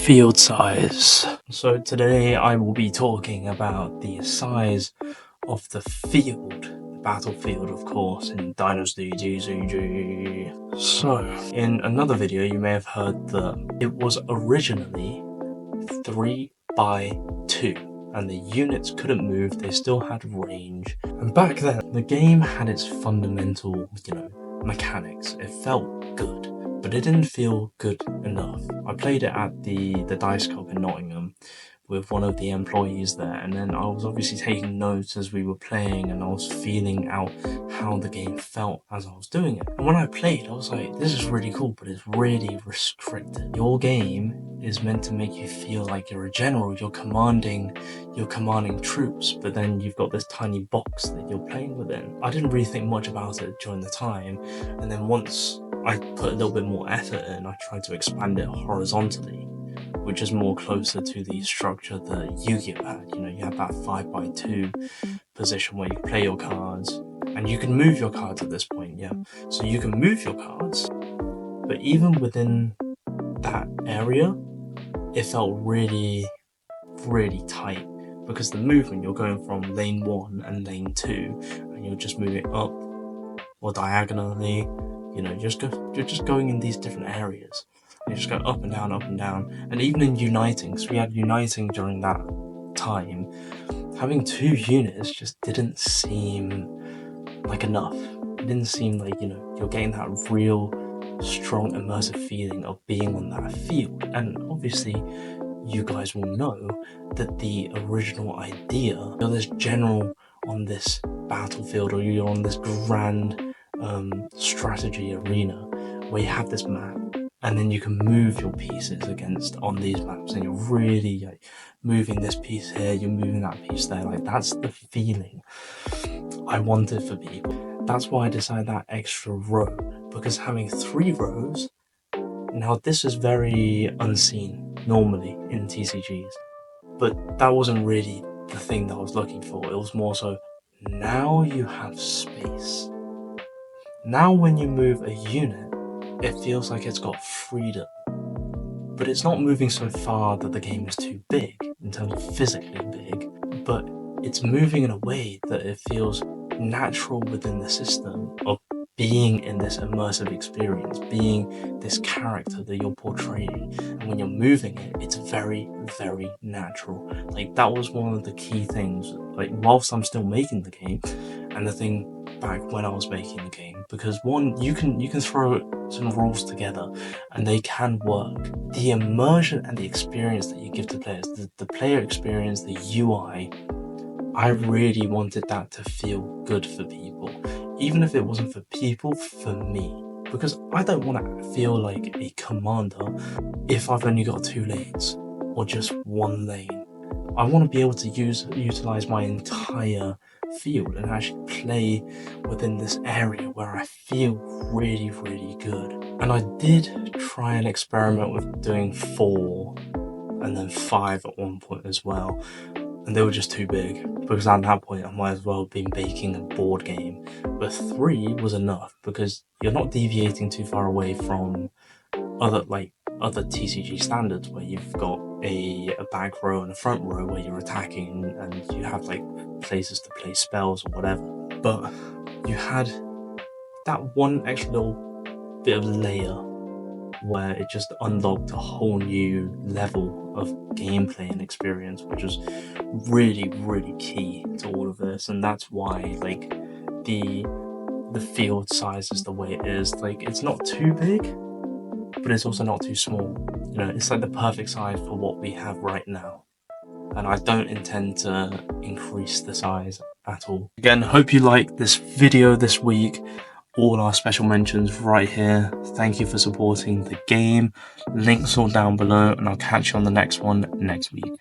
field size. So today I will be talking about the size of the field, the battlefield of course, in Dynasty TCG. So in another video you may have heard that it was originally 3 by 2 and the units couldn't move, they still had range. And back then the game had its fundamental, mechanics. It felt good, but it didn't feel good enough. I played it at the Dice Cup in Nottingham with one of the employees there, and then I was obviously taking notes as we were playing, and I was feeling out how the game felt as I was doing it. And when I played, I was like, this is really cool, but it's really restricted. Your game is meant to make you feel like you're a general, you're commanding troops, but then you've got this tiny box that you're playing within. I didn't really think much about it during the time, and then once I put a little bit more effort in, I tried to expand it horizontally, which is more closer to the structure that Yu-Gi-Oh had. You have that 5 by 2 position where you play your cards, and you can move your cards at this point, yeah. So you can move your cards, but even within that area, it felt really, really tight, because the movement, you're going from lane 1 and lane 2, and you're just moving up or diagonally. You're just going in these different areas. You just go up and down, and even in uniting, so we had uniting during that time, having 2 units just didn't seem like enough. It didn't seem like, you're getting that real strong immersive feeling of being on that field. And obviously you guys will know that the original idea, you're this general on this battlefield, or you're on this grand strategy arena where you have this map, and then you can move your pieces on these maps, and you're really moving this piece here, you're moving that piece there. That's the feeling I wanted for people. That's why I decided that extra row, because having 3 rows, now this is very unseen normally in TCGs, but that wasn't really the thing that I was looking for. It was more so, now you have space. Now when you move a unit, it feels like it's got freedom, but it's not moving so far that the game is too big in terms of physically big, but it's moving in a way that it feels natural within the system of being in this immersive experience, being this character that you're portraying. And when you're moving it, it's very, very natural. That was one of the key things, whilst I'm still making the game, and the thing back when I was making the game, because one, you can throw some rules together and they can work. The immersion and the experience that you give to players, the player experience, the UI, I really wanted that to feel good for people, even if it wasn't for people, for me, because I don't want to feel like a commander if I've only got 2 lanes or just 1 lane. I want to be able to utilize my entire field and actually play within this area where I feel really, really good. And I did try and experiment with doing 4 and then 5 at one point as well, and they were just too big, because at that point I might as well have been making a board game. But 3 was enough, because you're not deviating too far away from other TCG standards, where you've got a back row and a front row where you're attacking, and you have places to play spells or whatever. But you had that one extra little bit of layer where it just unlocked a whole new level of gameplay and experience, which was really, really key to all of this. And that's why the field size is the way it is. It's not too big, but it's also not too small. It's the perfect size for what we have right now, and I don't intend to increase the size at all. Again, hope you liked this video this week. All our special mentions right here. Thank you for supporting the game. Links all down below, and I'll catch you on the next one next week.